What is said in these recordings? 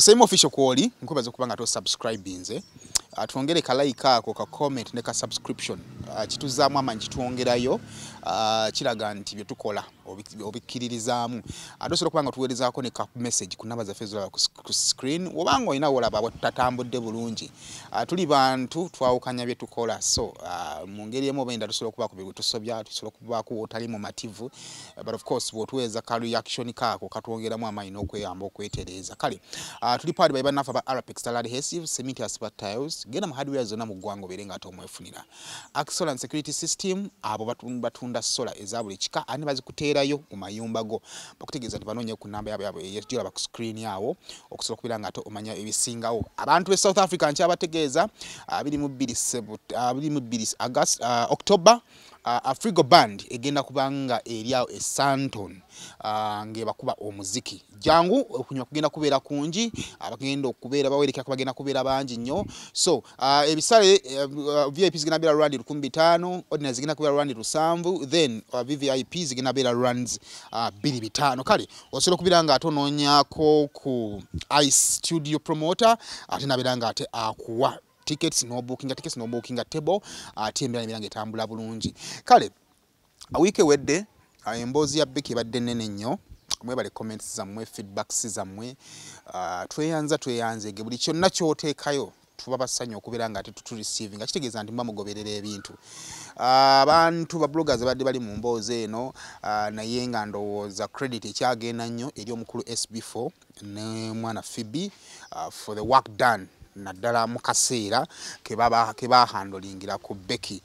Same official kwoli nkubaza kubanga to subscribe inze twongere ka like ako ka comment ne ka subscription kituzaamu amanyi twongerayo kiraga nti bye tukola obikiririzaamu adosobola kubanga tuweerezaako ne ka message ku namba zaffe ezolaba ku screen obanga olina wolaba tatambudde bulungi tuli bantu twawukanya bye tukola so mu ngeri emu oba endala tusobola okubaako bye tusobya tusobola okubaako otali mu mativu but of course bw'otuweereza ka reaction kaako katwongeramu amaanyi n'okweyamba okwetereeza kale tuli padi by banafa ba Arapex Style Adhesive Cement Asphalt Tiles gena mu hardware zona mu ggwanga oberenga ate omwefunira Axel and Security System abo batunda sola ezabuli kika ani bazikuteerayo mu mayumba go bakutegeeza nti banonye ku namba yabo yejjira ku screen yawo okusobola kubira nga ate omanya ebisingawo abantu be South Africa nkyabategeeza 22 August October Afrigo Band egenda kubanga eriao Santon ngeba omuziki jangu okunywa kugenda kubeera kungi abagenda okubeera bawerekera kubagenda kubeera bangi nnyo so ebisale VIP zigenda beera rwandi 1500 ordinary zigenda kubeera rwandi 7 then VVIP zigenda beera runs 25 kale osobola kubiranga atononyako ku Ice Studio Promoter ate nabiranga ate akuwa tickets no booking table atiembera emiranga etambula bulungi kale a week wedde emboozi ya Becky badde nene nnyo mwebale comments zammwe feedbacks zammwe tweyanze ge buli kyonna kyoteekayo tuba basanyo okubeera nga ate tutu receiving nga kitegeeza nti mba mugoberera ebintu abantu ba bloggers badde bali mu mboozi eno naye nga ndowooza credit ekyagenda nnyo eri omukulu SB4 ne mwana Phoebe for the work done naddala mu kaseera keba handlingira ku Becky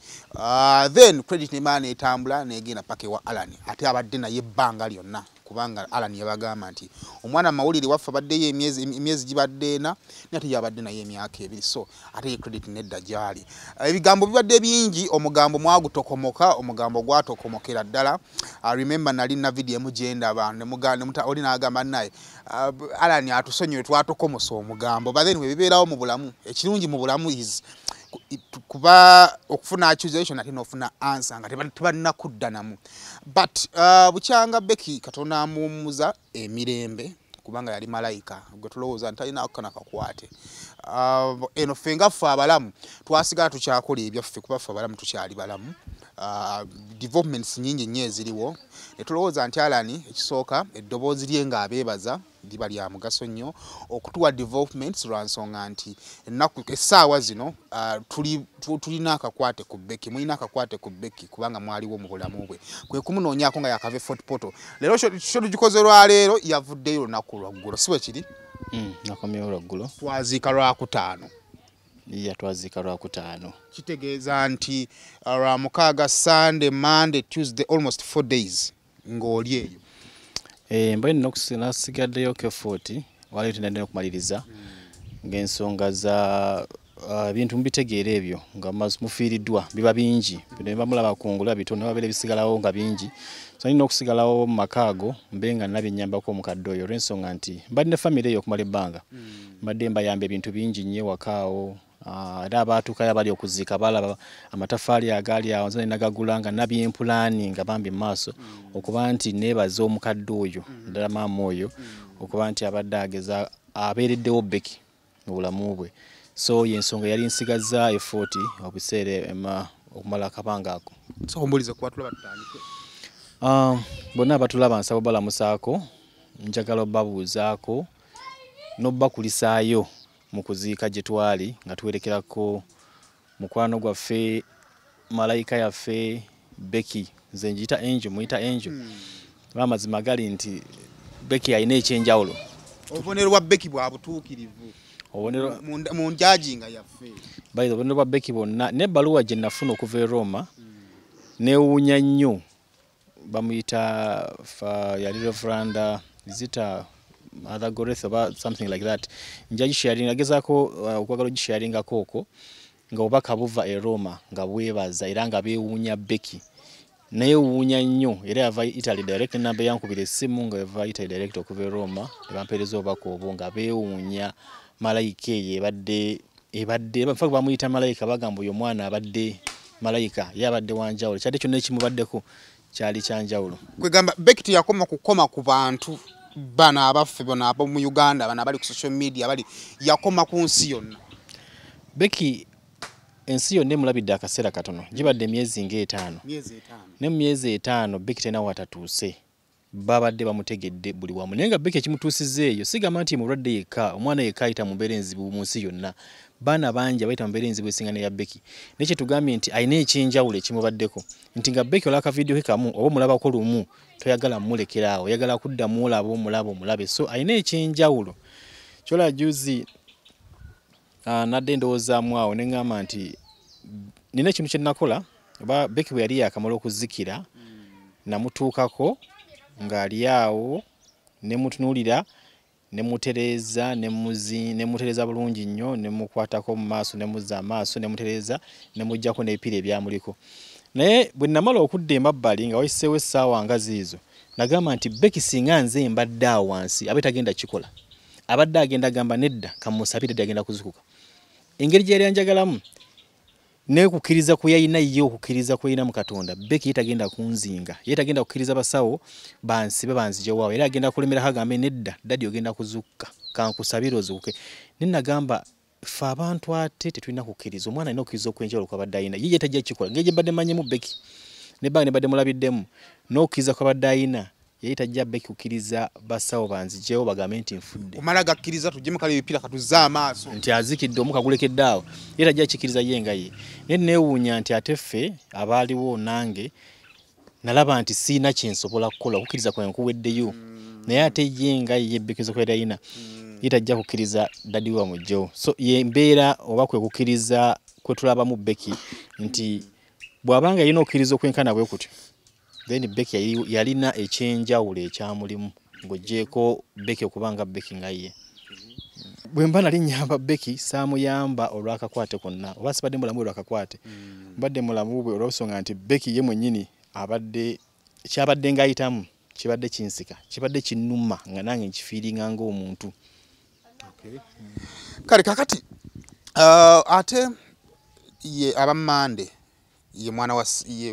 then credit nemane etambula negenda pake wa Alan ate abadde naye ebbanga lyonna kubanga Alan yabagamba nti omwana mawulire waffe badde emyezi gibadde na ate yabadde naye emyaka ebiri so ate credit nedda jali ebigambo bibadde bingi omugambo mwagutokomoka omugambo gwatokomokera ddala remember nali na video mugenda abantu muganda oli nagamba naye Alan atusonyiwe twatokomosa omugambo but then we bibeerawo mu bulamu ekirungi mu bulamu is kuba okufuna accusation ate n'ofuna answer nga tebalina kuddanamu but bukyanga Becky Katonda amumuza emirembe kubanga yali malayika gwe tulowooza nti alina akana kakwate eno fenga ffe abalamu twasigala tukyakola ebyaffe kuba ffe abalamu tukyali balamu developments nyingi nnyo eziriwo netulowooza nti Alan ekisooka eddoboozi lye nga abeebaza liba lya mugaso nnyo okutuwa developments lwansonga nti ennaku essaawa zino tulina akakwate ku Becky mulina akakwate ku Becky kubanga mwaliwo mu bulamu bwe kwe kumunoonyaako nga yakave Fort Portal leero kyo tugikoze lwaleero yavuddeyo olunaku lwaggulo si bwe kiri nakomyewo lwaggulo twaziika Lwakutaano twaziika Lwakutaano kitegeeza nti Lwamukaaga Sunday Monday Tuesday almost 4 days ng'oli eyo mbaye nasigaddeyo ke 40 wali tunadde okumaliriza ng'ensonga za ebintu mbitegeera ebyo nga mufiiriddwa biba bingi bino bamulaba kungula bitono babere bisigalawo nga bingi so nina okusigalawo mu makaago mbe nga nabyennyambako omukadde oyo olw'ensonga nti mbadde ne famire eyo okumala ebbanga mbadde mbayamba ebintu bingi nnyo wakaawo era abaatuukayo abali okuziika balaba amatafaali agaali awo nze nagagula nga nabyempulaani nga bambi maaso okuba nti neebaza omukadde oyo ddala maama oyo okuba nti abadde ageza abeereddewo Becky mu bulamu bwe so yensonga yali nsigazza 40 obuseera okumala akabanga ako so ombulize kuba tulaba tutandike bonna abatulaba nsaba balamusaako njagala obbabuuzaako n'obbakulisaayo mu kuziika gye twali nga twerekerako mukwano gwaffe malayika yaffe Becky nze njiyita Angel muyita Angel amazima gali nti Becky alina ekyenjawulo obubonero bwa Becky bwa butuukirivu mu njajinga yaffe bayiza obubonero bwa Becky bonna n'ebbaluwa gye nafuna okuva e Roma neewuunya nnyo bamuyita yali Reverend Zita Mother Goreth or something like that njaji sharing agezako okwagala gisharingako okwo nga obaka buva e Roma nga bwebaza era nga beewuunya Becky neewuunya nnyo era yava Italy direct number yankubira essimu nga yava Italy direct okuva e Roma ebampereza obaka obwo nga beewuunya malayika eyo ebadde bafa bamuyita malayika bagamba oyo mwana abadde malayika yabadde wanjawulo kyadde kyonna ekimubaddeko kyali kyanjawulo kwegamba Becky yakoma kukoma ku bantu bana abaffe bona abo mu Uganda bana bali ku social media bali yakoma ku nsi yonna. Becky ensi yonna emulabidde akaseera katono gibadde emyezi ng'etaano. Ne mu myezi etaano Becky tena watatuuse babadde bamutegedde buli wamu naye nga Becky ekimutuusizza eyo sigamba nti mulwadde yekka omwana yekka ayita mu mbeera enzibu mu nsi yonna baana bangi abayita mu mbeera enzibu esingana ya Becky naye kyetugambye nti alina ekyenjawulo ekimubaddeko nti nga Becky olaba akavidiyo ke kamu oba omulabako lumu toyagala mmulekerawo oyagala kuddamu olaba omulabe so alina ekyenjawulo kyola juzi nadde ndowoozaamu awo ne ŋŋamba nti nina ekintu kye nakola oba Becky bwe yali yakamala okuzikira namutuukako ng'ali awo ne mutunuulira ne mutereeza ne mutereeza bulungi nnyo ne mukwatako mu maaso ne muzza amaaso ne mutereeza ne muggyako n'ebipiira ebyamuliko naye bwe namala okudda emabbali nga wayiseewo essaawa nga ziizo nagamba nti Becky singa nze mbadde awo wansi abe tagenda kikola abadde agenda gamba nedda kamusabire dda agenda kuzikuka engeri gy'eri anjagalamu nekukkiriza kwe yalina ye okukkiriza kwe yalina mu Katonda Becky yetagenda kunzinga yetagenda kukkiriza basawo bansibe banzijewo awo era agenda kulemera hagambe nedda dadi ogenda kuzukka kankusabira ozuke ninagamba fe abantu ate tetulina kukkiriza omwana alina okukkiriza okwenjawulo kwabadde alina ye tajja kikola ngeri gye mbadde mmanyimu Becky ne bange ne badde mulabiddemu n'okukkiriza kwabadde alina yali tajja Becky kukkiriza basawo banzijewo bagambe nti nfudde omala gakkiriza tujjemu kale ebipira katuzza amaaso nti azikidde omu kagulekedde awo ye tajja kikkiriza ye nga ye naye neewuunya nti ate ffe abaaliwo nange nalaba nti siina kyensobola kukola okukkiriza kwe nkuweddeyo naye ate ye nga ye Becky kwera yina ye tajja kukkiriza dadi wa mujjo so ye mbeera oba kwe kukkiriza kwe tulabamu Becky nti bw'abanga yalina okukkiriza okwenkana bwe kutyo then Becky yalina ekyenjawulo ekyamulimu ng'oggyeko Becky okubanga Becky nga ye bwe mba nali nnyamba Becky saamuyamba olwakakwate konna oba sibadde mulamu olwakakwate mbadde mulamu bwe olw'ensonga nti Becky ye mwennyini abadde kyabadde ng'ayitamu kibadde kinsika kibadde kinnuma nga nange nkifiiringa ng'omuntu kale kakati ate ye abamande ye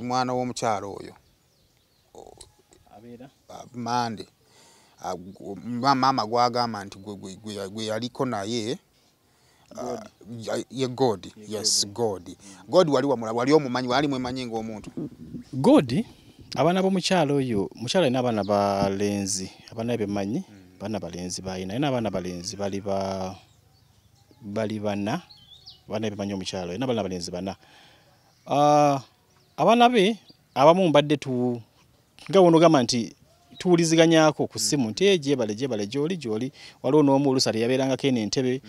mwana w'omukyalo oyo mande mama gwagamba nti gwe yaliko naye ye God yes God wali omumanyi wali mwemanyi ng'omuntu God abaana b'omukyalo oyo mukyalo alina abaana balenzi abaana bemanyi baana balenzi balina naye n'abaana balenzi bali bana baana bemanyi omukyalo alina abaana balenzi bana abaana be abamu mbadde nga wono gamba nti tuwuliziganyako ku ssimu nti gyebale gyoli waliwo n'omu olusale yabeerangako eno entebe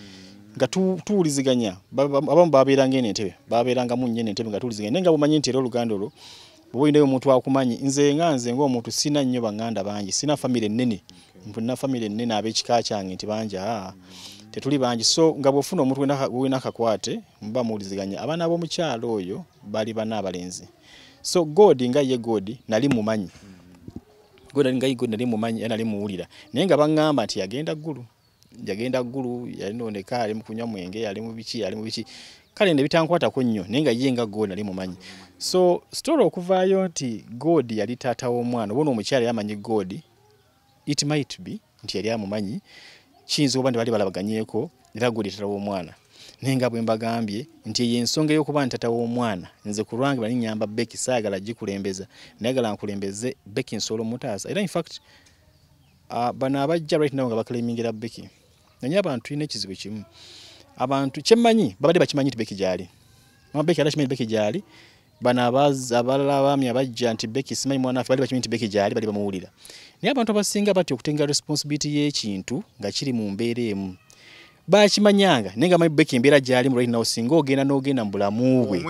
nga tuwuliziganya abamu babeeranga eno entebe babeerangamu nnyo eno entebe nga tuwuliziganya naye nga bumanyi nti era oluganda olwo bwe olinayo omuntu akumanyi nze ng'omuntu sina nnyo baŋŋanda bangi sina famire ennene mpulina famire ennene ab'ekika kyange nti bangi tetuli bangi so nga bw'ofuna omuntu wena akakwate muba muwuliziganya abaana b'omukyalo oyo bali bana abalenzi so God nga ye God nali mumanyi nali mumanyi era nali muwulira naye nga baŋŋamba nti yagenda ggulu yalinooneka ali mu kunywa mwenge yali mu biki kale ne bitankwatako nnyo naye nga ye nga God nali mumanyi so story okuvaayo nti God yali taata w'omwana obona omukyala yamanyi God it might be nti yali amumanyi kiyinza okuba nti bali balabaganyeeko era God taata w'omwana naye nga bwe mbagambye nti ye ensonga y'okuba nti taata w'omwana nze ku lwange bali nnyamba Becky saagala gikulembeza nayagala nkulembeze Becky nsobola omutaasa era in fact bano abajja right now nga bakalemingira Becky naye abantu tulina ekizibu kimu abantu kyemmanyi babadde bakimanyi nti Becky gyali Becky atakimanyi Becky gyali bano abalala abaami abajja nti Becky simanyi mwana waffe bali bakimanyi nti Becky gyali bali bamuwulira naye abantu abasinga bati okutenga responsibility y'ekintu nga kiri mu mbeera emu bakimanyanga naye nga Becky embeera gyali mu right now singa n'ogenda mu bulamu bwe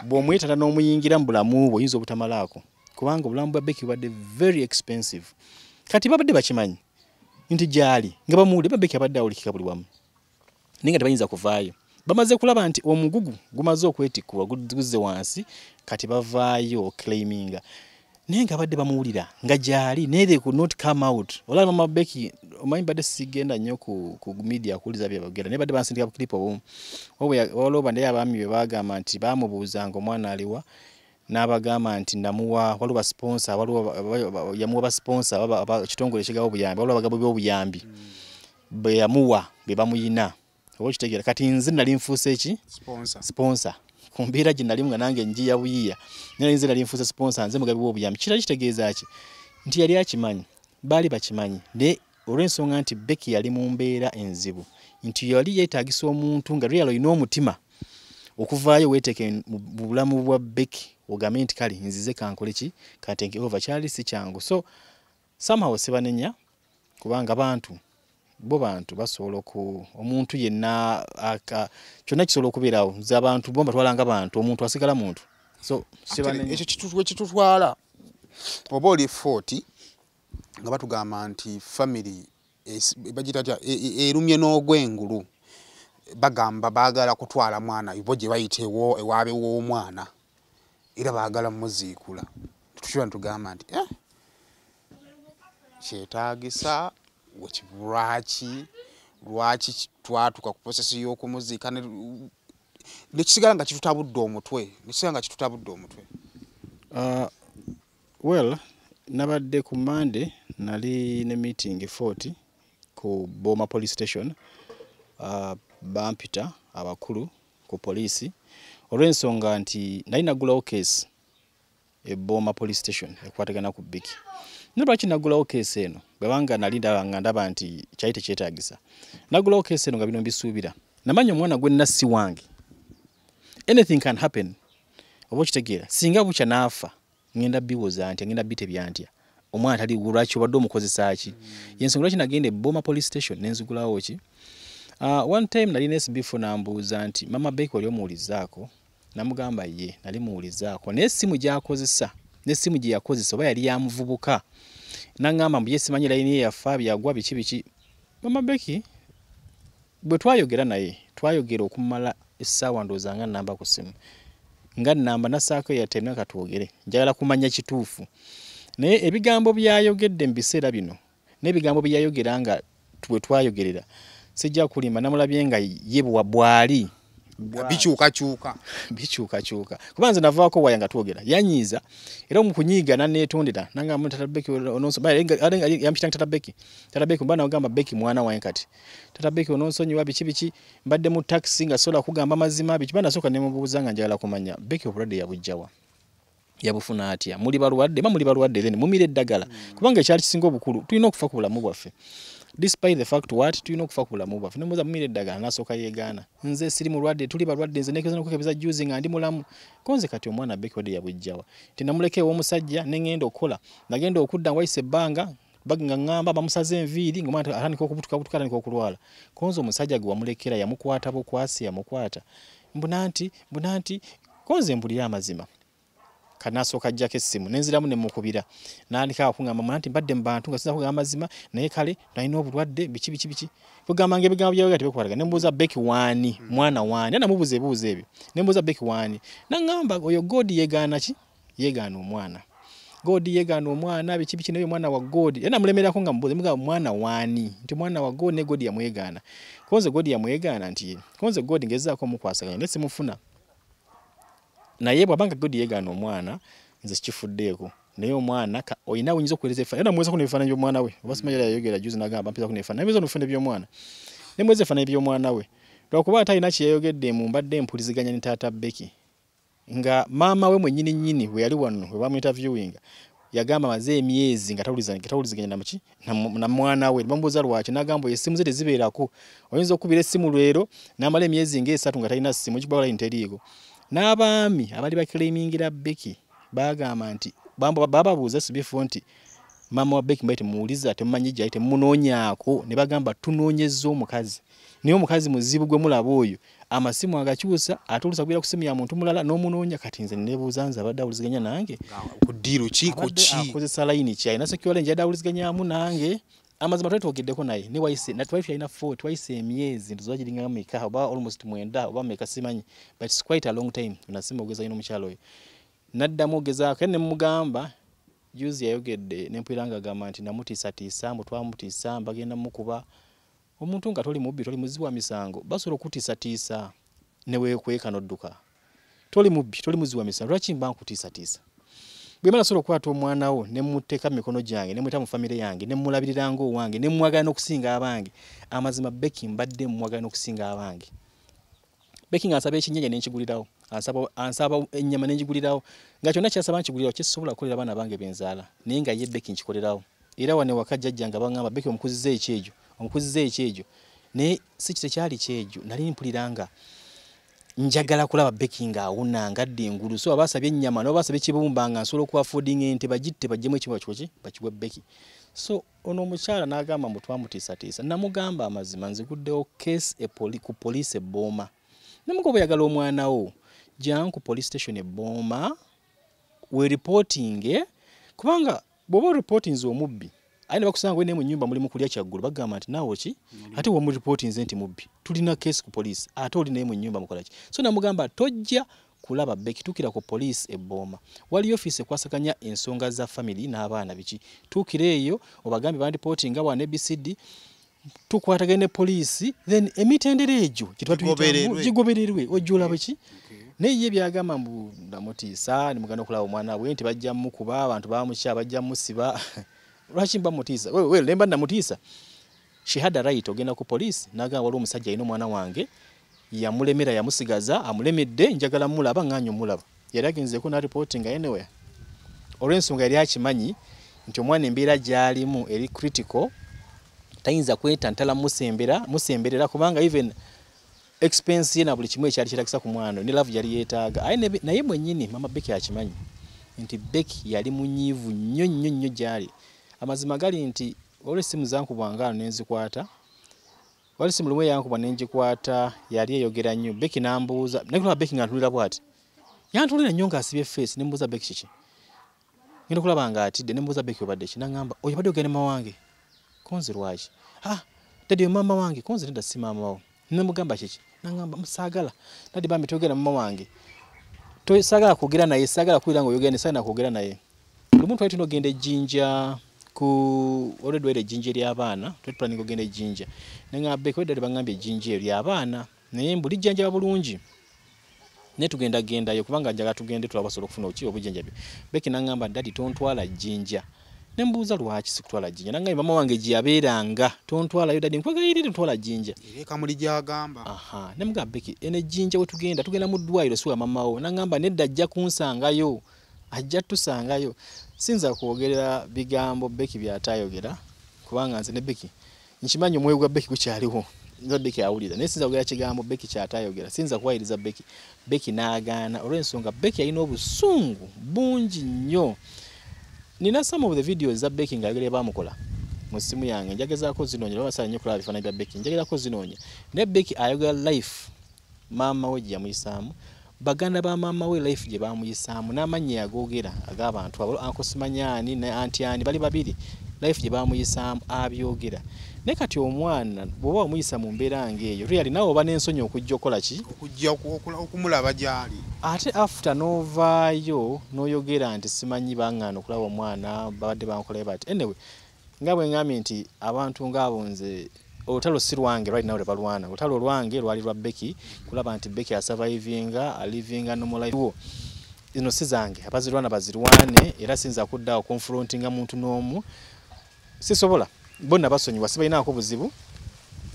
bw'omwetanta n'omuyingira mu bulamu bwe oyinza obutamalaako kubanga obulamu bwa Becky bwadde very expensive kati babadde bakimanyi nti gyali nga bamuwulira Becky abadde awulikika buli wamu naye nga tebayinza kuvaayo bamaze kulaba nti omugugu gumaze okwetikkula guzze wansi kati bavaayo claiminga naye nga badde bamuwulira nga gyali naye they could not come out olaba mama Becky omanyi badde sigenda nnyo ku media kuwuliza byabagera naye badde bansindika ku clip obumu waliwo bandaye abaami be bagamba nti bamubuuzanga omwana aliwa n'abagamba nti namuwa waliwo ba sponsor waliwo yamuwa ba sponsor aba kitongole kigawo obuyambi waliwo abagabo by'obuyambi bwe yamuwa be bamuyina okitegera kati nze nali nfuuse ki sponsor ku mbeera gye nali nga nange njiya buyiya nze nali nfuuse sponsor nze mugabi w'obuyambi kira kitegeeza ki nti yali akimanyi baali bakimanyi ne olw'ensonga nti Becky yali mu mbeera enzibu nti yali yeetaagisa omuntu nga real olina omutima okuvaayo weeteke mu bulamu bwa Becky ogambe nti kale nzize kankole ki katenke over kyali si kyangu so somehow sibanenya kubanga bantu basobola ku omuntu yenna kyonna kisobola okubeerawo nze abantu bomba twalanga bantu omuntu asigala muntu so sibanenya ekyo kitutwala oba oli 40 nga batugamba nti family bagita erumye n'ogwengulu bagamba baagala kutwala mwana ibo gye bayitewo ewaabe w'omwana era baagala muziikula tukiba ntugamba nti kyetaagisa lwaki twatuka ku prosesi y'okumuziika nekisigala nga kitutabudde omutwe well nabadde ku Monday nali ne meeting 40 ku Boma police station bampita abakulu ku poliisi olw'ensonga nti nali nagulawo case e Boma police station ekwatagana ku Becky nalwaki nagulawo case eno bwebanga nali ndaba nti kyali tekyetaagisa nagulawo case eno nga bino mbisuubira namanya omwana gwe nassi wange anything can happen oba okitegeera singa bukya naafa ngenda biwoza nti ngenda bite byantya omwana tali lwaki obadde omukozesa ki yensonga lwaki nagenda e Boma police station nenzigulawo ki one time nali NSB nambuuza nti mama Becky oli omuwulizaako namugamba ye nali muwulizaako n'essimu gy'akozesa n'essimu gye yakozesa oba yali yamuvubuka nangamba mbu yesimanyi layini ye yafa byagwa biki mama Becky bwe twayogera naye twayogera okumala essaawa ndowooza nga namba ku ssimu nga namba nassaako yatemya katwogere njagala kumanya kituufu naye ebigambo byayogedde mu biseera bino n'ebigambo byayogera nga bwe twayogerera sijja kulimba namulabye nga ye bwali bikyukakyuka kuba nze navaako waya nga twogera yanyiiza era mu kunyiiga naneetondera nangamba tata Becky ononso yampita tata Becky mba nagamba Becky mwana wange kati tata Becky ononsonyiwa biki mbadde mu taxi nga sola kugamba mazima biki banasooka ne mubuuza nga njagala kumanya Becky obulwadde yabujjawa yabufuna atya muli balwadde then mumire eddagala kubanga ekyali kisinga obukulu tulina okufa ku bulamu bwaffe despite the fact what tulina okufa ku bulamu bwaffe nemuza mumire eddagala nasooka yeegaana nze siri mulwadde tuli balwadde nze nekeza nokukebeza juzi nga ndi mulamu konze kati omwana Becky wadde yabujjawa tinamulekewo omusajja nengenda okukola nagenda okudda wayise ebbanga baginga ngamba bamusaze enviiri ngomwana atandika okubutuka atandika okulwala konze omusajja gwe wamulekera yamukwata bukwasi yamukwata mbunanti konze mbulira amazima kanasooka ajjako essimu nenziramu ne mukubira n'andika okungamba nti mbadde mu bantu nga sinza kugamba amazima naye kale nalina obulwadde biki kugamba ebigambo byawe tebikwataga ne mbuuza Becky waani mwana waani namubuuza ebibuuzo ebyo ne mbuuza Becky waani nangamba oyo Godi yeegaana ki yeegaana omwana Godi yeegaana omwana biki naye mwana wa Godi era namulemerako nga mbuuza mugamba mwana waani nti mwana wa Godi ne Godi yamwegaana konze Godi yamwegaana nti konze Godi ngezaako omukwasaganya ne simufuna naye bwabanga Godi yeegaana omwana nze kifuddeeko naye omwana oyina oyinza okuweereza ebifaananyi era mweza ku n'ebifaananyi by'omwana we oba simanyi yayogera juzi nagamba mpeza ku n'ebifaananyi mweza n'ebifaananyi by'omwana ne mweza ebifaananyi by'omwana we lwakuba atalina kye yayogedde mu mbadde mpuliziganya ne taata Becky nga maama we mwennyini we yali wano we bamu interviewing yagamba maze emyezi nga tawuliziganya na mwana we bamubuuza lwaki nagamba essimu ze tezibeerako oyinza okubira essimu lwero n'amala emyezi ng'esatu nga talina ssimu ekibawala interiiko n'abaami abali baklemingira Becky bagamba nti bababuuza sibifo nti mama wa Becky mbaite muwuliza temumanyi gyali temunoonyaako ne bagamba tunoonyezza omukazi naye omukazi muzibu gwe mulaba oyo amasimu agakyusa atulusa kubira ku simu ya muntu mulala n'omunoonya kati nze nebuuza nze abadde awuliziganya nange ku ddiiro kiiko ki akozesa layini ki alina secure line gyadde awuliziganyaamu nange amazima twetwogeddeko naye ne wayise na twife alina 4 twayise emyezi ndoza giringa meka oba almost 9 oba meka simanyi but it's quite a long time tunasima ogeza ino mukyalo oyo naddamu ogezaako ne mugamba juzi yayogedde nempiranga agamba nti namutiisatiisa mbu twamutiisa bagenda mukuba omuntu nga toli mubbi toli muzibu wa misango basobola okutiisatiisa ne weekweka n'odduka toli mubbi toli muziwa misana lwaki mba nkutiisatiisa bwe mala sobola okwata omwana wo ne mmuteeka mu mikono gyange ne mweta mu famire yange ne mmulabirira ng'owange ne mwagala n'okusinga abange amazima Becky mbadde mwagala n'okusinga abange Becky ng'ansaba ekinyenya ne nkigulirawo ansaba ennyama ne ngigulirawo nga kyonna kyasaba nkigulirawo kisobola kukolera abaana bange benzaala naye nga ye Becky nkikolerawo era wane waka jjajja nga baŋŋamba Becky omukuziza ekyejo naye si kite kyali kyejo nali mpuliranga njagala kulaba Becky ng'awuna ngadde engulu so abasabye ennyama n'abasabye ekibumba nga nsobola okuaffordinga ente bagitte baggyemu ekimu bakigwe Becky so ono omukyala n'agamba mbu twamutiisatiisa namugamba amazima nziguddewo case ku police Ebbooma namugoba yagala omwana wo jjangu ku police station Ebbooma we reporting kubanga bw'oba reportinze omubbi ayina bakusanga wene mu nyumba mulimu kulya kyaggulu bagamba nti naawe ki ate wo mu reportinze nti mubbi tulina case ku police ate oli naye mu nyumba mukola ki so namugamba tojja kulaba Becky tukira ku police Ebbooma wali office ekwasaganya ensonga za family n'abaana biki tukira eyo obagambe bandi reporting wa ABCD tukwatagane ne police then emitendere egyo gigobererwe ojjula biki naye byagamba mbu ndamutiisa nimugana okulaba omwana we nti bajja mukuba abantu bamukya bajja musiba lwaki mba mutiisa we lemba namutiisa she had a right ogenda ku police nagamba waliwo omusajja alina omwana wange yamulemera yamusigaza amulemedde njagala mulaba ng'anyo mulaba yali agenzeeko na reporting anywhere olw'ensonga yali akimanyi nti omwana embeera gy'alimu eri critical tayinza kwetantala musemberera kubanga even expense ye na buli kimu ekyali kirakisa ku mwana ne love yali yeetaaga naye mwennyini mama Becky akimanyi nti Becky yali munyiivu nnyo gyali amazima gali nti wali simu zankubwanga nenzikwata wali simu lumwe yankubwa nenjikwata yali eyogera nnyo Becky nambuuza nakulaba Becky ngantulira bwati yantulira nnyo ng'asibye face nembuuza Becky kiki ngenda kulaba nga atidde nembuuza Becky obadde ki nangamba oyo badde ogenda mama wange konzi lwaki dadi mama wange konzi nedda si mama wo nemugamba kiki nangamba musaagala dadi bambi togera mama wange tosaagala kwogera naye saagala kuwulira ng'oyogera ne saagala kwogera naye lumu twali tulina ogenda ejjinja ku already were ejjinja ery'abaana twali planning ogenda ejjinja nengamba Becky wedde bangambye ejjinja ery'abaana naye mbuli jjanjaba bulungi naye tugendagendayo kubanga njagala tugende tulaba basobola okufuna obujjanjabi Becky nangamba dadi tontwala jjinja nembuuza lwaki sikutwala jjinja nangamba mama wange gye yabeeranga tontwalayo dadi nkwegayirire ntwala jjinja ereka muli gyagamba nemugamba Becky ene jjinja we tugenda mu ddwaliro siwa mama wo nangamba nedda ajja kunsangayo ajja tusangayo sinza kwogerera bigambo Becky byatayogera kubanga nze ne Becky nkimanyi omwoyo gwa Becky gukyaliwo nza Becky awulira naye sinza kwogerera kigambo Becky kyatayogera sinza kuwayiriza Becky n'agaana olw'ensonga Becky alina obusungu bungi nnyo nina some of the videos za Becky ng'ayogera baamukola mu ssimu yange njagezaako zinoonya babasala nnyo kulaba bifaananyi bya Becky njagerako zinoonya naye Becky ayogera life maama we gye yamuyisaamu baganda ba maama we life gye baamuyisaamu n'amannya yagoogera ag'abantu abo Uncle Simanyani ne Auntie Annie bali babiri life gye baamuyisaamu abyogera naye kati omwana bw'oba omuyisa mu mbeera ng'eyo really nawe oba n'ensonyi okujja okola ki okujja okumulaba gy'ali ate after novaayo n'oyogera nti simanyi baŋŋaana okulaba omwana babadde bankolayo bati anyway nga bwe ngambye nti abantu ng'abo nze olutalo si lwange right now tebalwana olutalo lwange lwali lwa Becky kulaba nti Becky asurvivinga alivinga normal life wo zino si zange abazirwana bazirwane era sinza kudda confrontinga muntu n'omu sisobola bonna basonyiwa sibalinaako buzibu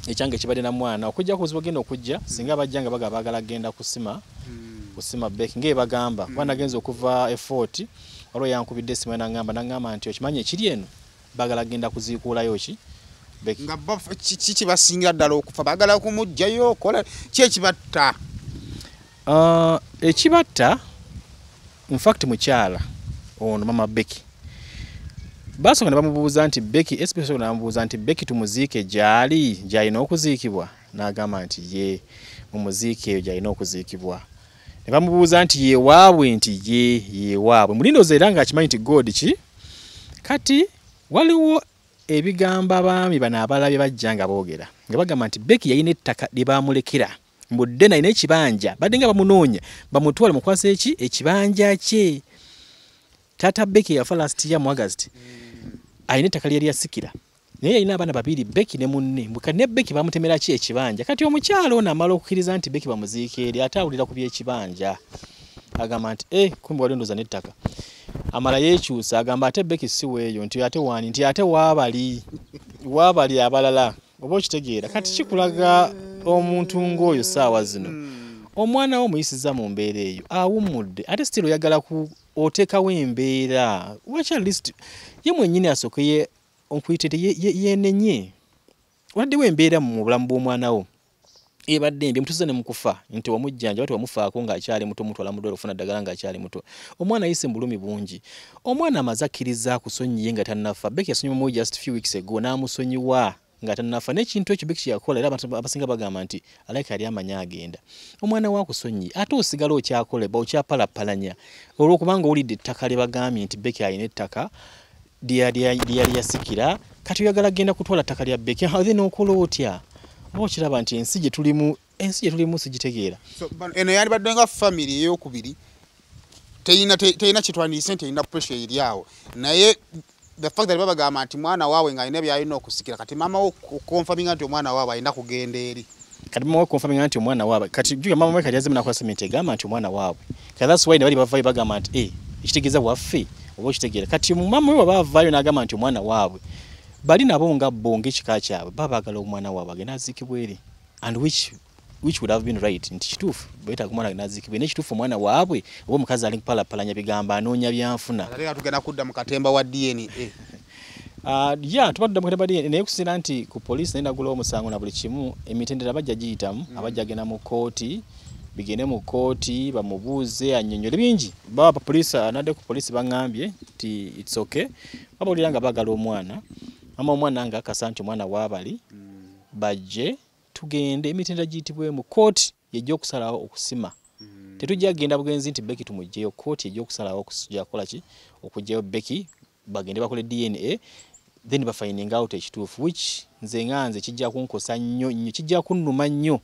ekyange kibadde na mwana okujja ku buzibu genda okujja singa bajjanga bagala genda kusima Becky ng'e bagamba banagenza okuva effort olwo yankubidde esimu nangamba nti okimanyi ekiri eno bagala genda kuziikuulayo ki Becky nga kiki basingira ddala okufa bagala kumugjayo kola ki ekibatta ekibatta in fact mukyala ono mama Becky basonga ne bamubuuza nti Becky especially namubuuza nti Becky tumuziike gy'alina okuziikibwa n'agamba nti ye mumuziike eyo gy'alina okuziikibwa ne bamubuuza nti yewaabwe nti yewaabwe mulindoozi era ng'akimanyi nti God ki kati waliwo ebigambo abaami bano abalabye bajja nga boogera nga bagamba nti Becky yalina ettaka lye baamulekera mbudde nalina ekibanja badde nga bamunoonya bamutwale mukwasa ekibanja kye tata Becky yafa last year mu August alina ettaka lye lyasikira naye yalina abaana babiri Becky ne munne mbuka ne Becky bamutemera ki ekibanja kati omukyalo ono amala okukkiriza nti Becky bamuziike eri ate awulira ku by'ekibanja agamba nti kumbe wali ndoza n'ettaka amala yeekyusa agamba ate Becky si weeyo nti ate wani nti ate waabali abalala oba okitegeera kati kikulaga omuntu ng'oyo saawa zino omwana wo muyisiza mu mbeera eyo awummudde ate still oyagala ku oteekawo embeera watch at least ye mwennyini asooke onkuyitete yenenye waddewo embeera mu bulamu bw'omwana wo ebadde mbi mutuze ne mukufa nti wamujjanja wati wamufaako ng'akyali muto mutwala mu ddwaliro ofuna ddagala ng'akyali muto omwana ayise mu bulumi bungi omwana amaze akkiriza akusonyiye nga tannafa Becky yasonyiwa mu just few weeks ago n'amusonyiwa nga tannafa n'ekintu ekyo Becky kyakola era abantu abasinga bagamba nti alayika yali amanya agenda omwana wa akusonyiye ate osigala okyakoleba okyapalapalanya olw'okubanga owulidde ettaka lye bagambye nti Becky alina ettaka lyali yasikira kati oyagala genda kutwala ttaka lya Becky ate n'okola otya oba okiraba nti ensi gye tulimu sigitegeera eno yandibadde nga family ey'okubiri teyina kitwandiise nti erina pressure eri awo naye the fact that babagamba nti mwana waabwe ng'alina byalina okusikira kati maama wo confirming nti omwana waabwe alina kugenda eri kati maama we confirming nti omwana waabwe kati juga maama we kati yazemu nakola sementi egamba nti omwana waabwe kati that's why ne bali bavaayo bagamba nti ekitegeeza waffe oba okitegeera kati maama we waba avaayo n'agamba nti omwana waabwe bali nabo nga bo ng'ekika kyabwe baba baagala omwana waabwe agenda aziikibwa eri and which would have been right nti kituufu beetaaga omwana agenda aziikibwa n'ekituufu omwana waabwe oba omukazi ali kupalapalanya bigamba anoonya byanfuna ate tugenda kudda mu katemba wa DNA tubadda mu katemba DNA naye kusinga nti ku poliisi naye nagulawo omusango na buli kimu emitendera bajja giyitamu abajja agenda mu kooti bigende mu kooti bamubuuze annyonnyole bingi baba poliisi anadde ku poliisi baŋŋambye nti it's okay babawulira nga baagala omwana mama omwana nga akasa nti omwana waabali bajje tugende emitendera giyitibwe mu kooti yejja okusalawo okusima tetujja genda bugenzi nti Becky tumugjeyo kooti ejja okusalawo okujja kukola ki okugjeyo Becky bagende bakole DNA then bafinding out ekituufu which nze kijja kunkosa nnyo kijja kunnuma nnyo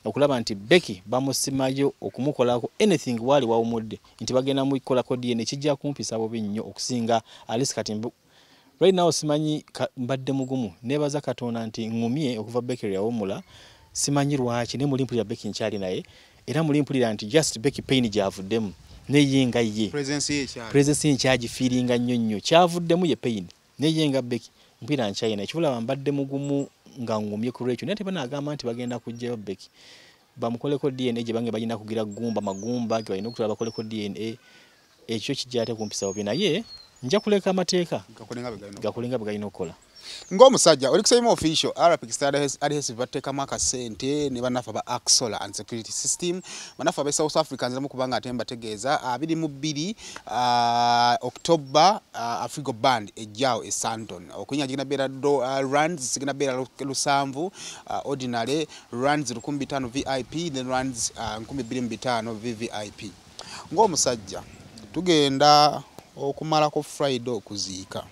okulaba nti Becky bamusimayo okumukolako anything wali wawumudde nti bagenda mukolako DNA kijja kumpisa bubi nnyo okusinga Alice kati right now simanyi mbadde mugumu nebaza Katonda nti ngumye okuva Becky yawumula simanyi lwaki ne mulimpulira Becky nkyali naye era mulimpulira nti just Becky pain gyavuddemu neyenga ye presence y'ekyaji feelinga nnyo kyavuddemu ye pain neyenga Becky mpira nkyayina ekibula mbadde mugumu nga ngumye ku rekyo nate banagamba nti bagenda kujjayo Becky bamukoleko DNA gye bange balina kugira magumba ge balina okutwala bakoleko DNA ekyo kijja ate kumpisa obi naye nja kuleka amateeka gakulinga begalina okukola ng'omusajja oli kusayima official RPX adhesive bateekamu akasente ne banafa ba Axola and security system banafa ba South Africans namu kubanga atemba tegeeza 22 October Afrigo Band ejjao Santon okunya gina bera runs gina bera lusanvu ordinary runs 1500 VIP then runs 2500 VVIP ng'omusajja tugenda okumalako Friday okuziika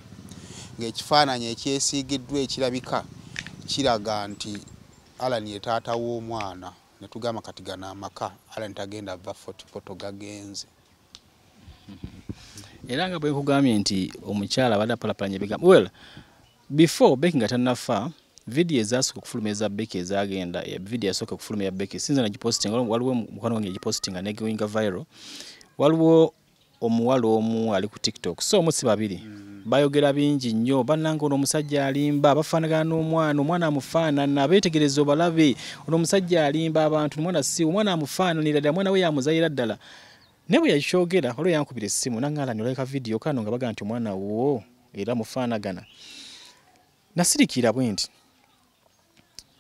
ng'ekifaananyi ekyesiigiddwa ekirabika kiraga nti Alan ye taata w'omwana ne tugamba kati gana amaka Alan tagenda ava fotopoto gagenze era nga bwe nkugambye nti omukyala abadde apalapalanya ebigambo well before Becky nga tannafa video ezasooka okufuluma eza Becky ezagenda video yasooka okufuluma ya Becky sinza nagipostinga waliwo mukwano wange yagipostinga negewinga viral waliwo omuwala omu ali ku TikTok so omusi babiri bayogera bingi nnyo bannanga ono omusajja alimba bafaanagana n'omwana amufaanana beetegereza obalabe ono omusajja alimba abantu omwana si omwana amufaananira ddala mwana we yamuzayira ddala ne bwe yakyogera olwo yankubira essimu nangala nyoleka video kano nga baga nti omwana wo era mufaanagana nasirikira bwe nti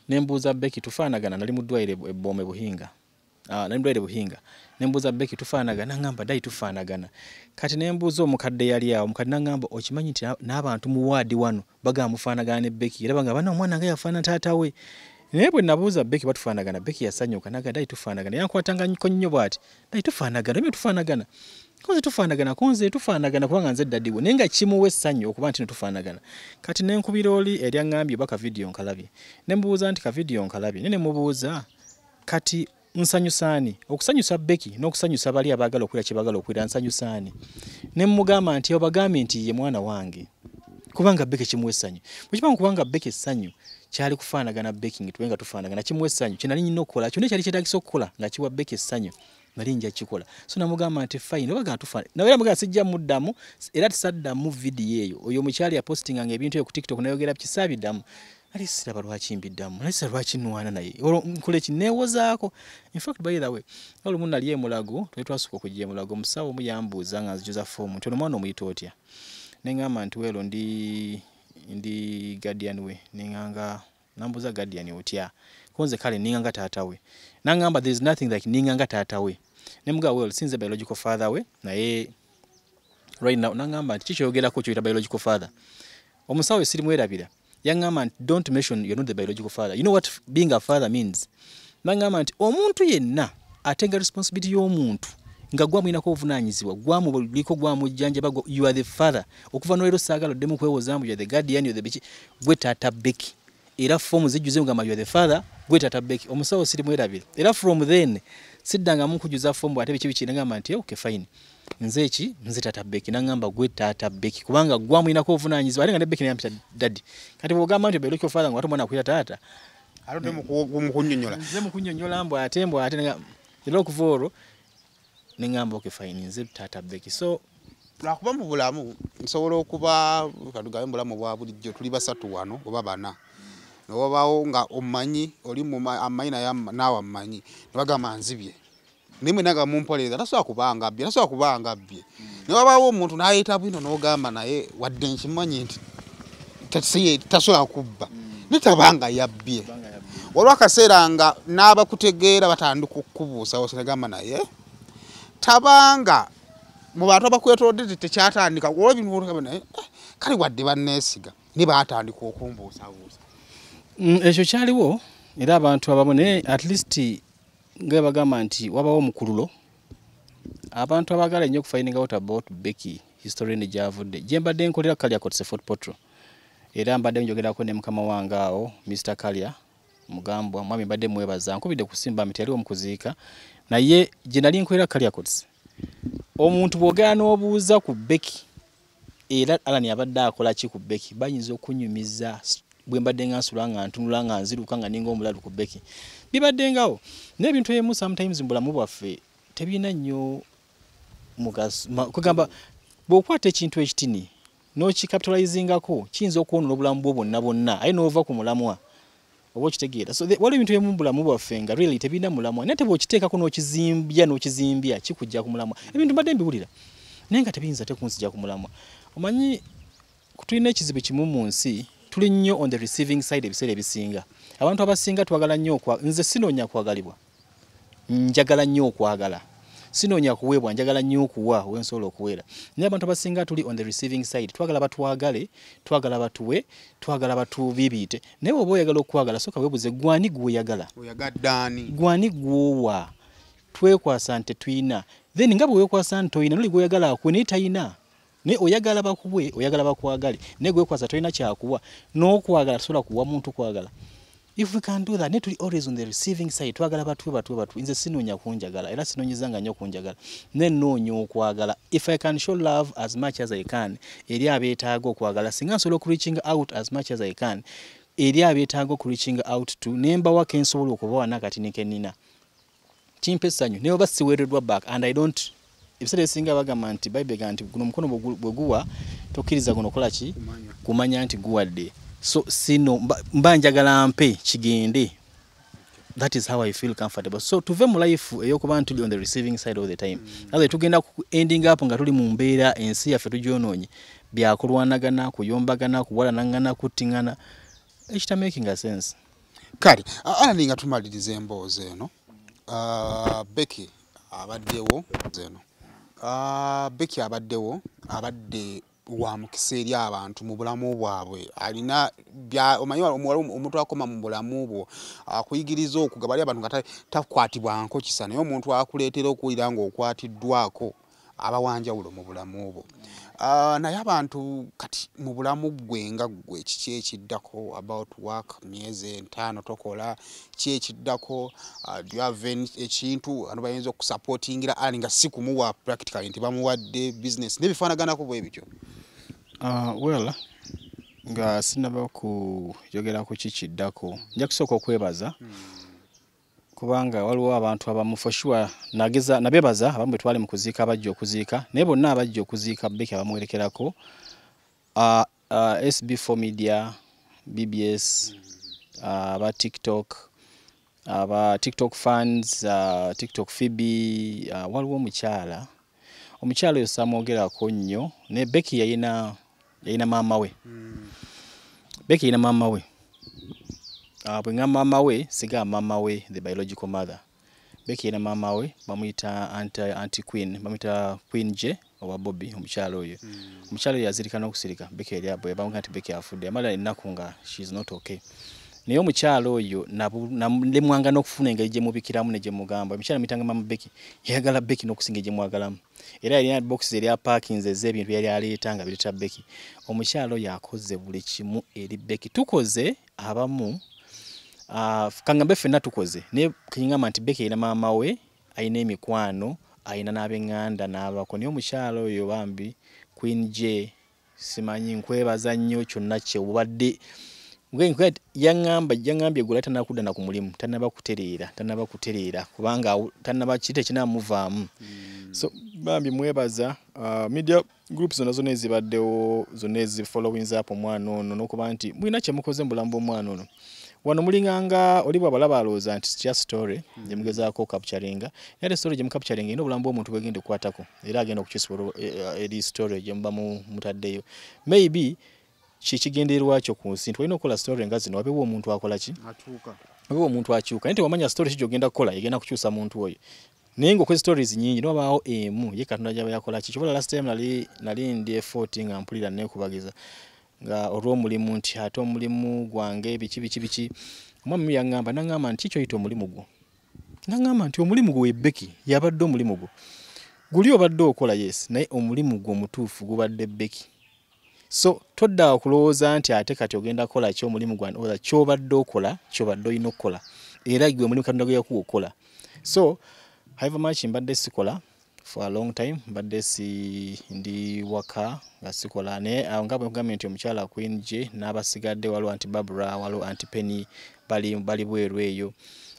nembuuza Becky tufaanagana nali mu ddwaliro ebbome Buhinga nali Buhinga nembuuza Becky tufaanagana ngamba dai tufaanagana kati nembuuza omukadde yali awo omukadde nangamba okimanyi nti n'abantu mu wadi wano baga mufaanagana ne Becky era banga bana omwana nga yafaana taata we naye bwe nabuuza Becky batufaanagana Becky yasanyuka naga dai tufaanagana yankwatanga nnyo bw'ati dai tufaanagana bwe tufaanagana konze tufaanagana kubanga nze daddi we nenga kimuwe essanyu okuba nti tufaanagana kati nenkubira oli eri angambye baka video nkalabye nembuuza nti ka video nkalabye nene mubuuza kati nsanyusaani okusanyusa Becky n'okusanyusa bali abagala okwira kye bagala okwira nsanyusaani ne mugamba nti obagambe nti ye mwana wange kubanga Becky kimuwe essanyu bwekibanga kubanga Becky essanyu kyali kufaanagana Becky ngituwenga tufaanagana kimuwe essanyu kinali nnyo okukola kyonna kyali kyetagisa okukola nga kiwa Becky essanyu nali nja kikola so namugamba nti fine obaga tufa nawe namugamba sijja muddamu era tisaddamu video eyo oyo mukyali ya postinga ebintu eyo ku TikTok nayogera kisabiddamu ali siraba lwaki mbiddamu ali siraba lwaki nwana naye nkole kineewozaako in fact by the way olumu nali emulago twetwasuka okujja emulago musawo muyambuuza nga nzijuza fomu nti omwana omuyita otya nengamba nti weero ndi guardian we nenganga nambuza guardian otya konze kale ninganga taata we nangamba there is nothing like ninganga taata we nemuga well since the biological father we naye right now nangamba nti kikyogera ko kyo biological father omusawo siri mwerabira yangamba nti don't mention you're not the biological father you know what being a father means nangamba nti omuntu yenna atenga responsibility y'omuntu nga gwamwinako obuvunanyizibwa gwamuliko gwamujjanjaba you are the father okuva n'olero saagala oddemu kwewozaamu you are the guardian you are the biki gwe taata beki era fomu zijjuze nga you are the father gwe taata beki omusawo siri mwerabira era from then siddanga mukujuza fomu ate biki nangamba nti okay fine nze taata beki nangamba gwe taata beki kubanga gwamwinako obuvunanyizibwa ate nga ne beki nayampita daddy kati bwogamba nti biological father nga watu mwana akwita taata ate mukunnyonnyola nze mukunnyonnyola mbw ate era okuva olwo nengamba okay fine nze taata beki so lwakuba mu bulamu nsobola okuba kadugabe mu bulamu bwa bulijjo tuli basatu wano oba bana newabaawo nga omumanyi oli amanyi naye naawe amumanyi nebagamba nzibye nimwe naga mumpoleeza tasobola kubanga bbye newabaawo omuntu n'ayita bwino n'ogamba naye wadde nkimanyi nti tasobola kubba netabanga yabbye olwakaseera nga n'abakutegeera batandika okukubuusawo sinagamba naye tabanga mu bantu abakwetolodde tekyatandika olwo bintu olugamba naye kale wadde banneesiga ne baatandika okumbuusabuusa ekyo kyaliwo era abantu abamu naye at least nga bagamba nti wabawo omukululo abantu abagala nnyo okufining out about Becky history ne gyavudde gye mbadde nkolera Kalya Court Fort Potro era mbadde njogerako ne mukama wange awo Mr. Kalya mugambwa mwami mbadde mwebaza nkubidde kusimba miti yali omukuziika naye gye nali nkolera Kalya Court omuntu bwogera n'obuuza ku Becky era alani abadde akola ki ku Becky bayinza okunyumiza bwe mbadde ngansula nga ntunula nga nziruka nga ninga omulalu ku Becky bibaddengawo n'ebintu ebimu sometimes mbulamu bwaffe tebirina nnyo mugaso kugamba bw'okwata ekintu ekitini n'okicapitalizingako kiyinza okwonoona obulamu bwo bwonna aye n'ova ku mulamwa oba okitegeera so waliwo ebintu ebimu bulamu bwaffe nga really tebirina mulamwa naye tebw'okiteekako n'okizimbya kikujja ku mulamwa ebintu mbadde mbiwulira naye nga tebiyinza te kunsijja ku mulamwa omanyi tulina ekizibu kimu mu nsi tuli nnyo on the receiving side ebiseera ebisinga abantu abasinga twagala nnyo nze sinoonya kwagalibwa njagala nnyo okwagala sinoonya kuweebwa njagala nnyo okuwa wensobola okuweera naye abantu abasinga tuli on the receiving side twagala batwagale twagala batuwe twagala batubibiite naye oba oyagala okwagala soka weebuze gwani gweyagala gwani gwowa twekwasa nte tuyina then nga bwe weekwasa nte oyina noli gweyagala akwe naye tayina naye oyagala bakuwe oyagala bakwagale naye gwekwasa toyina kyakuwa n'okwagala tosobola kuwa muntu kwagala if we can do that ne tuli always on the receiving side twagala batwe nze sinoonya kunjagala era sinoonyezanga nnyo kunjagala ne noonya okwagala if I can show love as much as I can eri abeetaaga okwagala singa nsobola okureaching out as much as I can eri abeetaaga okureaching out to nembawa kensobola okubawa nakatini kenina kimpa essanyu naye oba siweereddwa back and I don't ebiseera ebisinga bagamba nti Bible nti guno mukono bwe guwa tokkiriza guno kola ki kumanya nti guwadde so sino mba njagala mpe kigende that is how I feel comfortable so tuve mu life eyokuba nti on the receiving side of the time naye tugenda ku ending up nga tuli mu mbeera ensi yaffe tugyonoonye byakulwanagana kuyombagana kuwalanangana kuttingana ekita making a sense kale alani nga tumaliriza emboozi eno Becky abaddewo zeno Becky abaddewo abadde wa mukisa eri abantu mu bulamu bwabwe alina omanyi omuntu akoma mu bulamu bwo akuyigiriza okugabali abantu nga takwatibwanko kisa naye omuntu akuleetera okuwulira nga okwatiddwako abawanjawulo mu bulamu bwo naye abantu kati mu bulamu gwe nga gwe kiki ekiddako about work myezi 5 tokola kiki ekiddako do you have ekintu abantu bayinza okusupportingira ali nga si kumuwa practically nti bamuwadde business nebifaanaganako bwe bityo well nga sinaba kuyogera ku kikiddako nja kusooka okwebaza kubanga waliwo abantu abamu for sure nabebaza abamu betwale mu kuziika abajja okuziika naye bonna abajja okuziika Becky abamuwerekerako SB4 Media, BBS, aba TikTok fans, TikTok Phoebe, waliwo omukyala oyo samwogerako nnyo ne Becky yayina maama we. Becky yayina maama we. Bwe nga maama we siga maama we the biological mother. Becky yayina maama we bamuyita Auntie Queen, bamuyita Queen J owa Bobby omukyala oyo. Omukyala oyo yazirika n'okusirika Becky yali abwe bamugamba nti Becky afudde amala ennaku nga she is not okay. Naye omukyala oyo nalemwanga n'okufuna engeri gye mubikiramu ne gye mugamba omukyala mitanga maama Becky yagala Becky n'okusinga gye mwagalamu era yalina boxes eri parkings ez'ebintu yali aleeta bireta Becky. Omukyala oyo akoze buli kimu eri Becky. Tukoze abamu kangambe ffenna tukoze naye kinyamba nti Becky yina maama we ayina emikwano ayina n'ab'eŋŋanda n'abako naye omukyala oyo bambi Queen J simanyi nkwebaza nnyo kyonna kye obadde yangambye gula tanakudda na ku mulimu tanaba kutereera kubanga tanaba kite kinamuvaamu. So bambi mwebaza media groups zonna ezibaddewo zonna ezifollowings up omwana ono n'okuba nti mulina kye mukoze mu bulamu bw'omwana ono. Wano mulinganga oli bw'abalaba alowooza nti just story gye mugezaako capturinga naye story gye mukapturinga ina obulamu bw'omuntu bwegenda okukwatako era agenda okukyusibwa eri story gye muba mutaddeyo maybe kigendererwa kyo ku nsi nti olina okukola story nga zino wabeewo omuntu akola ki wabeewo omuntu akyuka naye tewamanya story ki gy'ogenda kukola egenda kukyusa muntu oyo naye ng'okoze stories nnyingi n'obaawo emu ye Katonda gy'aba yakola ki kyobola last time nali ndi effort nga mpulira neekubagiza nga olw'omulimu nti ate omulimu gwange biki omwami nangamba nti kikyoyita omulimu gwo nangamba nti omulimu gwo Becky yabadde omulimu gwo guli obadde okola yes naye omulimu gwo mutuufu gubadde Becky. So todda okulowooza nti ate kati ogenda kukola ki omulimu gwa oza kyobadde okola kyobadde olina okukola era gwe omulimu Katonda gwe yakuwa okola. So however much mbadde sikola for a long time mbadde ndi waka nga sikola naye nga bwegambye nti omukyala Queen J n'abasigadde waliwo Auntie Barbara waliwo Auntie Penny bali bweru eyo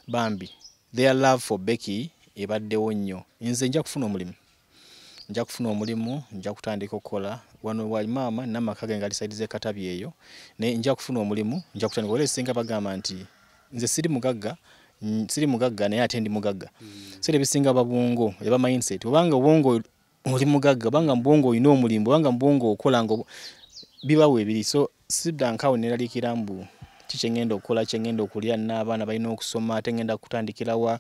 bambi their love for Becky ebaddewo nnyo. Nze nja kufuna omulimu nja kutandika okukola wano wa maama n'amaka gange ali side z'Ekatabi eyo naye nja kufuna omulimu nja kutandika wala esinga bagamba nti nze siri mugagga naye ate ndi mugagga. Sire bisinga babwongo eba mindset obanga obwongo oli mugagga banga mbwongo olina omulimu banga mbwongo okola ngo bibawe ebiri. So sidda nkawo neralikira mbu kikyengenda okukola kyengenda okulya n'abaana balina okusoma ate ngenda kutandikirawa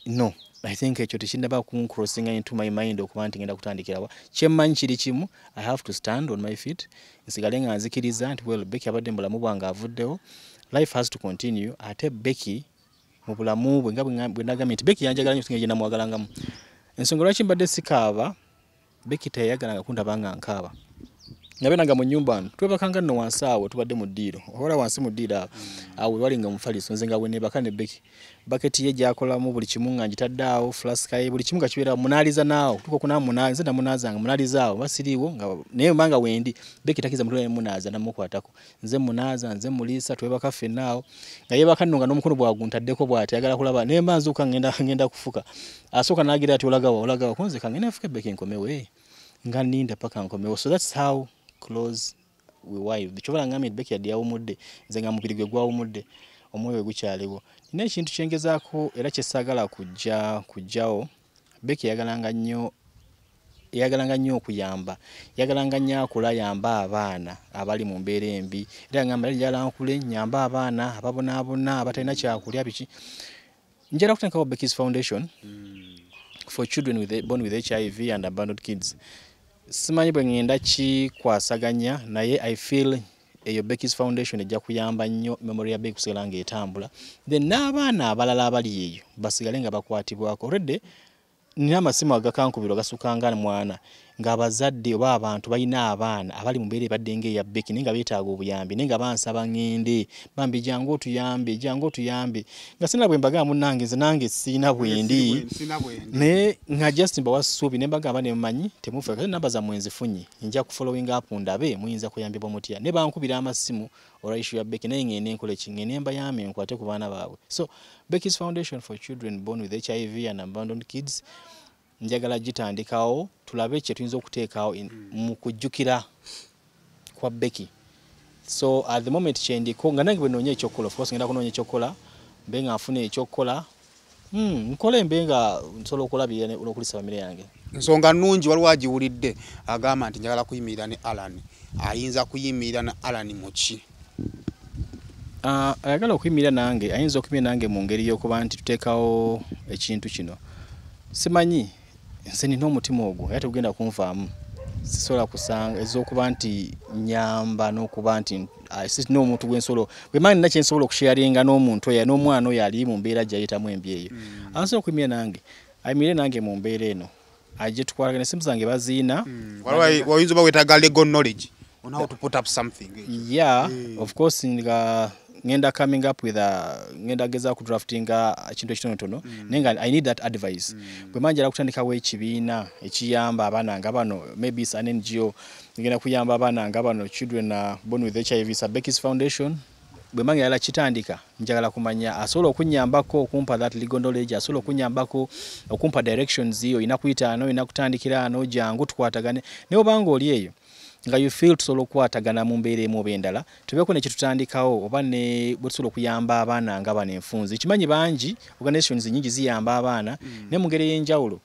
no. I think ekyo tekindaba crossing into my mind okuba nti ngenda kutandikirawa kyemmanyi kiri kimu I have to stand on my feet nsigale nga nzikiriza nti well Becky abadde mbulamu bwange avuddewo life has to continue ate Becky mu bulamu bwe nga bwe nagambye nti Becky yanjagala nnyo singa gye namwagalangamu ensonga lwaki mbadde sikaaba Becky teyayagalanga kundabanga nkaaba nabeeranga mu nnyumba nno twebakanga nno wansi awo tubadde mu ddiiro oba wansi mu ddiiro awo walinga mufaliso nze nga bwe neebaka ne Becky baketi ye gyakolamu buli kimu nga ngitadde awo flaska ye buli kimu nga kibeera munaaliza naawo tuko kunamunaaza nze namunaazanga munaaliza awo basiriiwo nga naye mbanga wendi Becky takiza mutwe munaaza namukwatako nze munaaza nze muliisa twebaka ffenna awo nga yeebaka nno nga n'omukono bwaguntaddeko bw'ati ayagala kulaba naye mbanzuuka ngenda kufuka asooka n'agira ati olagawa konze kange nafuke Becky nkomewe nga nninda paka nkomewo. So that's how close we were. Chobola ngamye Becky yadi awumudde nze nga mubiri gwe gwawumudde omwoyo gukyaliwo. Nina ekintu kyengezaako era kyesagala kujjawo Becky yagalanga nnyo okuyamba yagalanga nnyo akulayamba abaana abali mu mbeera embi era ngamba njala nkule nyamba abaana ababonaabona abatalina kyakulya biki njala kutandikawo Becky's Foundation for children born with HIV and abandoned kids. Simanyi bwe ngenda kikwasaganya naye I feel eyo Becky's Foundation ejja kuyamba nnyo memory ya Becky kusigala ng'etambula then n'abaana abalala abali eyo basigale nga bakwatibwako already nina amasimu agakankubirwa gasukanga mwana ng'abazadde oba abantu balina abaana abali mu mbeera ebadde ng'eya Becky naye nga beetaaga obuyambi naye nga bansaba ngende bambi jangu otuyambe nga sina bwe mbagamba munnange nze nange siina bwendi naye nga Justin bawa ssuubi ne mbagamba ne mmanyi temufe kati namba zammwe nzifunye nja kufollowing up ndabe muyinza kuyambibwa mutya ne bankubira amasimu olw'issue ya Becky naye ngende nkole ki ngende mbayambe nkwate ku baana baabwe. So Becky's Foundation for Children Born with HIV and Abandoned Kids njagala gitandikawo tulabe kye tuyinza okuteekawo mu kujjukira kwa Becky. So at the moment kyendiko nga nange bwe noonya ekyokukola, of course ngenda kunoonya ekyokukola mbe nga nfuna ekyokukola nkole mbe nga nsobola okulabirira n'okulisa famire yange. Nsonga nnungi waliwo agiwulidde agamba nti njagala kuyimirira ne Alan. Ayinza kuyimirira ne Alan mu ki? Ayagala okuyimirira nange ayinza okuyimirira nange mu ngeri y'okuba nti tuteekawo ekintu kino. Simanyi nze nina omutima ogwo era tugenda kunvaamu. Sisobola kusanga ez'okuba nti nyamba n'okuba nti n'omuntu gw'ensolo bwe mani nakye nsobola okusharinga n'omuntu oyo n'omwana oyo ali mu mbeera gy'ayitamu embi eyo. Asobola okuyimirira nange ayimirire nange mu mbeera eno ajje tukwalagane simu zange baziina. Wayinza oba weetaaga legal knowledge on how to put up something. Yeah, of course nga ngenda coming up with ngenda geza ku draftinga ekintu ekitonotono nenga I need that advice. Bwe manjala kutandikawo ekibiina ekiyamba abaana nga bano maybe it's an NGO ngenda kuyamba abaana nga bano children born with HIV sa Becky's Foundation. Bwe manjala kitandika njagala kumanya asobola okunyambako okumpa that legal knowledge asobola okunyambako okumpa directions iyo inakuyita ano inakutandikira ano jangu tukwatagane ne obanga oli eyo nga you feel tusobola okukwatagana mu mbeera emu oba endala tubeeko ne kitutandikawo oba ne bwe tusobola okuyamba abaana nga bano enfunzi. Kimanyi bangi organizations nyingi ziyamba abaana ne mu ngeri y'enjawulo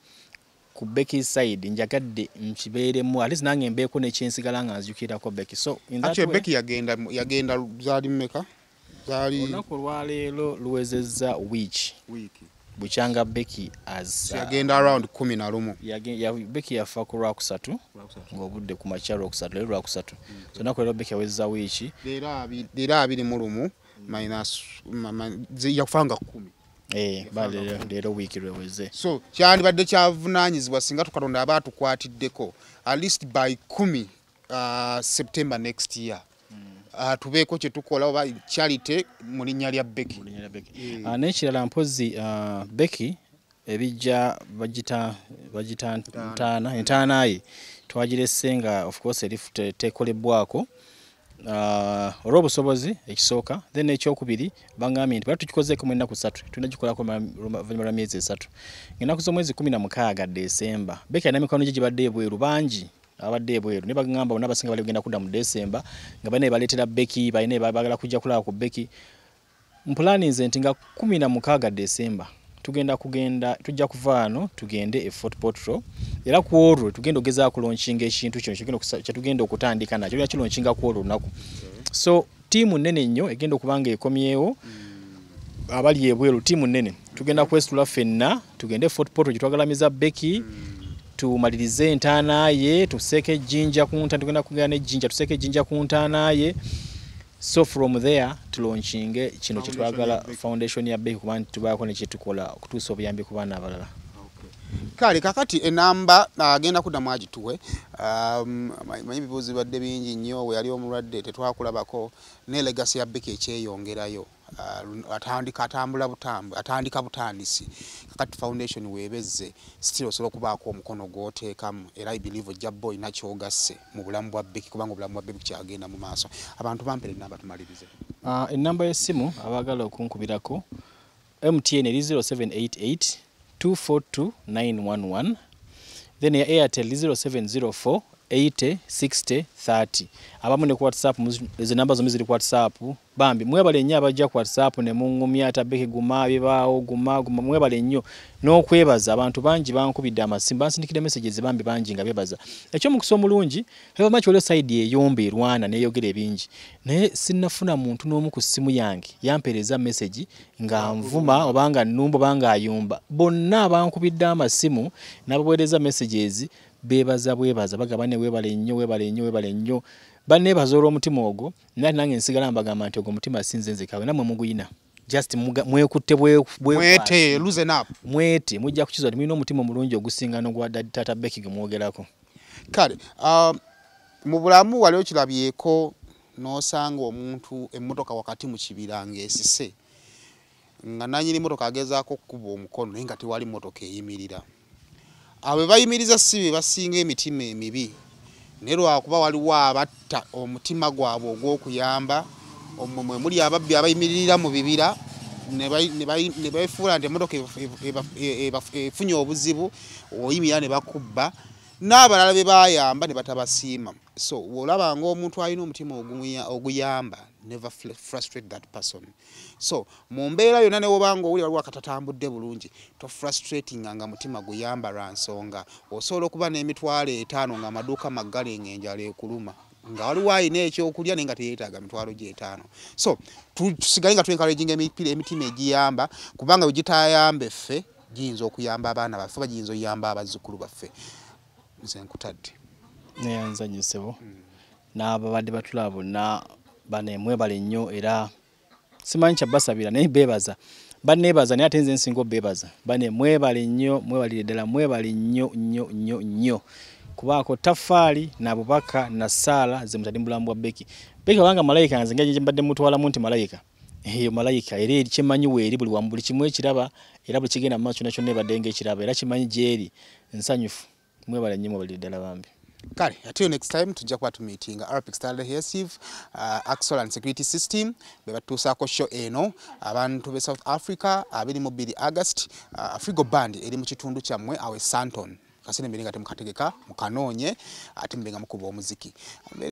ku Becky's side njagadde nkibeeremu at least nange mbeeko n'ekyensigala nga nzijukirako Becky. So in that way Becky yagenda zaali mmeka? Zaali olunaku lwaleero luwezezza week bukyanga Becky as yagenda around 11. Becky yafa ku Lwakusatu ng'obudde ku makya Lwakusatu leero Lwakusatu. So naku leero Becky yawezezza week leero 21 minus yakufanga 10. Leero week lweweze. So kyandibadde kyavunaanyizibwa singa tukatonda abaatukwatiddeko at least by 10 September next year. Tubeeko kye tukola oba charity mu linnya lya Becky. N'ekirala mpozi Becky ebijja bagita entaana ye twagirese nga of course erifu tekolebwako olw'obusobozi ekisooka then ekyokubiri bangambye nti bwera tukikozeeko mu ennaku 3 tunagikolako oluvannyuma lwa myezi 3 ng'ennaku z'omwezi 16 Desemba. Becky alina mikono gye gibadde ebweru bangi abadde ebweru ne bagamba bonna abasinga bali kugenda kudda mu Desemba nga balina baleetera Becky balina bagala kujja kulaba ku Becky. Mpulanize nti nga 16 Desemba tujja kuva wano tugende e Fort Portal era ku olwo tugenda ogezaako kulaunchinga ekintu kino kyetugenda okutandika nakyo era kilaunchinga ku olwo lunaku. So tiimu nnene nnyo egenda okubanga ekomyewo abali ebweru tiimu nnene tugenda kwesitula ffenna tugende e Fort Portal gye twagalamiza Becky tumalirize entaana ye tuseeke ejjinja ku ntaana tugenda kugenda n'ejjinja tuseeke ejjinja ku ntaana ye. So from there tulaunchinge kino kye twagala foundation ya Becky kuba tubaako ne kye tukola okutuusa obuyambi ku baana abalala. Kale kakati enamba agenda kuddamu agituwe manyi bibuuzi badde bingi nnyo we yali omulwadde tetwakulabako ne legacy ya Becky ekyeyongerayo atandika butandisi kakati foundation weebezze still osobola okubaako omukono gw'oteekamu era I believe ojja bba olina kyogasse mu bulamu bwa Becky kubanga obulamu bwa Becky kyagenda mu maaso. Abantu bampere enamba tumalirize. Ennamba y'essimu abaagala okunkubirako MTN eri 0788 242 911 then ya Airtel 0704 80 60 30. Abamu ne ku WhatsApp izo namba zombi ziri ku WhatsApp bambi mwebale nnyo abajja ku WhatsApp ne mungumya ata Becky guma bibaawo guma mwebale nnyo n'okwebaza abantu bangi bankubidde amasimu bansindikira messages bambi bangi nga bebaza ekyo mukuso mulungi heba machi ole side eyombe Rwanda n'eyogera ebingi naye sinnafuna muntu n'omu ku simu yange yampereza message nga nvuma obanga nnumba banga ayumba bonna abankubidde amasimu n'abaweereza messages bebaza bagabane webale nnyo banebaza olw'omutima ogwo nange nsigala mbagamba nti ogwo mutima sinze nzekawe namwe muguyina just mwekutte loosen up mwete mujja kukizo mulina omutima omulungi ogusinga n'ogwa Tata Becky gwe mwogerako. kale mu bulamu waliwo kirabyeko n'osanga omuntu emmotoka wakati mu kibira ng'esise nga nanyini motoka agezaako okukuba omukono naye nga tewali motoka eyimirira. Abo bayimiriza si be basinga emitima emibi naye lwakuba waliwo abatta omutima gwabwe ogw'okuyamba omwe muli ababbi abayimirira mu bibira ne bafuula nti emmotoka efunye obuzibu oyimirira ne bakubba n'abalala be bayamba ne batabasiima. So olaba ng'omuntu alina omutima oguyamba, never frustrate that person. So mu mbeera yonna ne wobanga owuli waliwo akatatambudde bulungi to frustrating nga mutima guyamba lwa nsonga osobola okuba n'emitwalo 5 nga amaduuka maggale ng'enjala ekuluma nga waliwo ayina ekyokulya naye nga teyeetaaga mitwalo gye 5. So tusigale nga tu-encouraging emitima egiyamba kubanga wegitayambe ffe giyinza okuyamba abaana baffe oba giyinza okuyamba abazzukulu baffe. Nze nkutadde neyanzanyisebo n'ababadde batulaba bonna banemwebale nnyo era simanyi kyabasabira naye beebaza banneebaza naye ate nze nsinga obeebaza banemwebale nnyo mwebalire ddala mwebale nnyo kubaako Tafaali na Bubaka na Saala ze mutadde mubulamu bwa Beki wabanga malayika nze nga gye mbadde mutwalamu nti malayika eyo malayika era eri kimanyi weeri buli wamu buli kimu ekiraba era buli kigenda mu maaso kyonna ebadde ng'ekiraba era kimanyi gyeri nsanyufu mwebale nnyo mwebalire ddala bambi. Kale, until next time, tujja kuba meeting Arabic Standard Adhesive, Axel and Security System, bebatuusaako show eno, abantu be South Africa, 22 August, Afrigo Band, eri mu kitundu kyammwe awe Santon. Kasine mbiringa temukategeka, mukanoonye, ate mbenga mukuba omuziki.